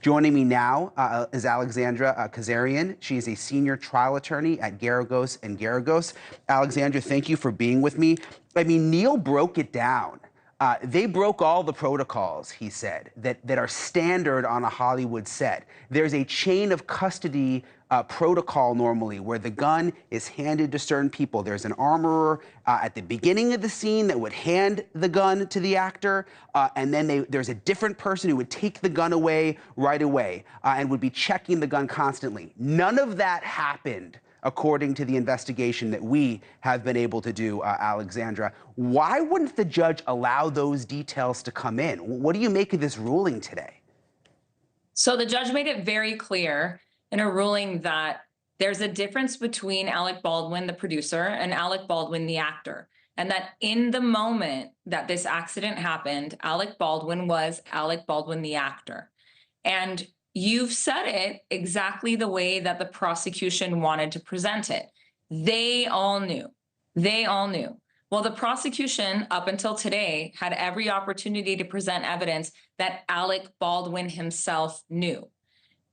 Joining me now is Alexandra Kazarian. She is a senior trial attorney at Garagos and Garagos. Alexandra, thank you for being with me. I mean, Neil broke it down. They broke all the protocols, he said, that are standard on a Hollywood set. There's a chain of custody protocol normally where the gun is handed to certain people. There's an armorer at the beginning of the scene that would hand the gun to the actor, and then there's a different person who would take the gun away right away and would be checking the gun constantly. None of that happened according to the investigation that we have been able to do, Alexandra. Why wouldn't the judge allow those details to come in? What do you make of this ruling today? So the judge made it very clear in a ruling that there's a difference between Alec Baldwin, the producer, and Alec Baldwin, the actor. And that in the moment that this accident happened, Alec Baldwin was Alec Baldwin, the actor. And you've said it exactly the way that the prosecution wanted to present it. They all knew. They all knew. Well, the prosecution, up until today, had every opportunity to present evidence that Alec Baldwin himself knew.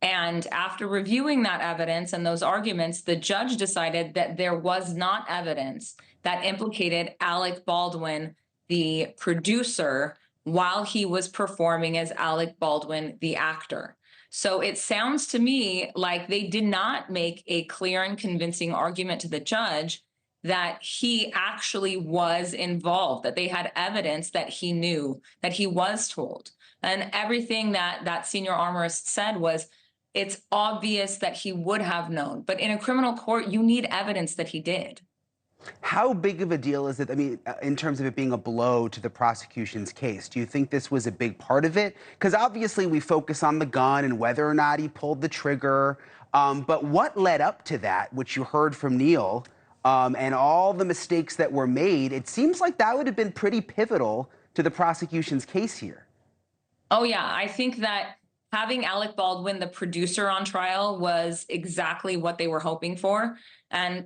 And after reviewing that evidence and those arguments, the judge decided that there was not evidence that implicated Alec Baldwin, the producer, while he was performing as Alec Baldwin, the actor. So it sounds to me like they did not make a clear and convincing argument to the judge that he actually was involved, that they had evidence that he knew, that he was told. And everything that senior armorist said was, it's obvious that he would have known. But in a criminal court, you need evidence that he did. How big of a deal is it, I mean, in terms of it being a blow to the prosecution's case? Do you think this was a big part of it? Because obviously we focus on the gun and whether or not he pulled the trigger. But what led up to that, which you heard from Neil, and all the mistakes that were made, it seems like that would have been pretty pivotal to the prosecution's case here. Oh, yeah. I think that having Alec Baldwin, the producer, on trial was exactly what they were hoping for. And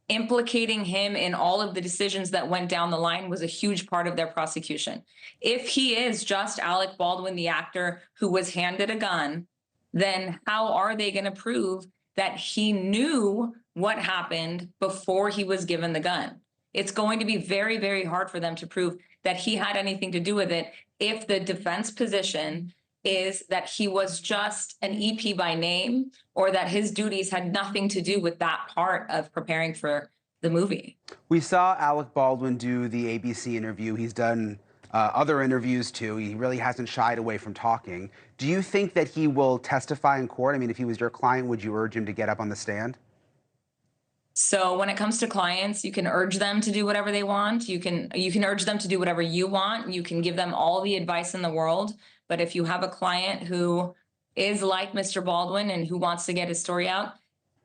implicating him in all of the decisions that went down the line was a huge part of their prosecution. If he is just Alec Baldwin, the actor, who was handed a gun, then how are they going to prove that he knew what happened before he was given the gun? It's going to be very, very hard for them to prove that he had anything to do with it if the defense position is that he was just an EP by name, or that his duties had nothing to do with that part of preparing for the movie. We saw Alec Baldwin do the ABC interview. He's done other interviews too. He really hasn't shied away from talking. Do you think that he will testify in court? I mean, if he was your client, would you urge him to get up on the stand? So when it comes to clients, you can urge them to do whatever they want. You can urge them to do whatever you want. You can give them all the advice in the world. But if you have a client who is like Mr. Baldwin and who wants to get his story out,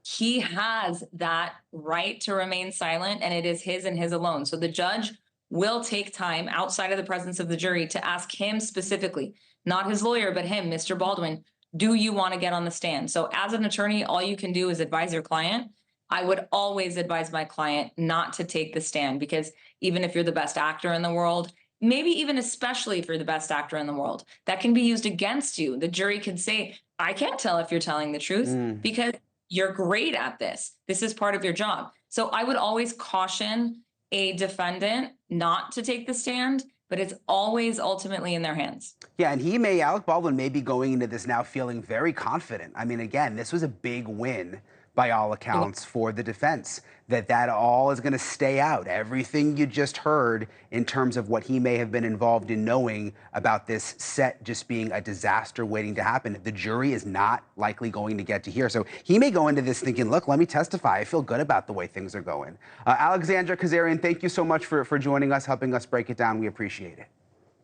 he has that right to remain silent, and it is his and his alone. So the judge will take time outside of the presence of the jury to ask him specifically, not his lawyer, but him, Mr. Baldwin, do you want to get on the stand? So as an attorney, all you can do is advise your client. I would always advise my client not to take the stand, because even if you're the best actor in the world, maybe even especially if you're the best actor in the world, that can be used against you. The jury could say, I can't tell if you're telling the truth because you're great at this. This is part of your job. So I would always caution a defendant not to take the stand, but it's always ultimately in their hands. Yeah, and Alec Baldwin may be going into this now feeling very confident. I mean, again, this was a big win by all accounts for the defense, that all is going to stay out. Everything you just heard in terms of what he may have been involved in knowing about this set just being a disaster waiting to happen, the jury is not likely going to get to hear. So he may go into this thinking, look, let me testify. I feel good about the way things are going. Alexandra Kazarian, thank you so much for joining us, helping us break it down. We appreciate it.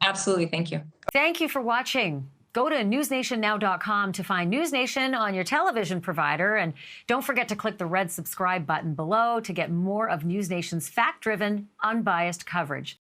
Absolutely. Thank you. Thank you for watching. Go to newsnationnow.com to find NewsNation on your television provider. And don't forget to click the red subscribe button below to get more of NewsNation's fact-driven, unbiased coverage.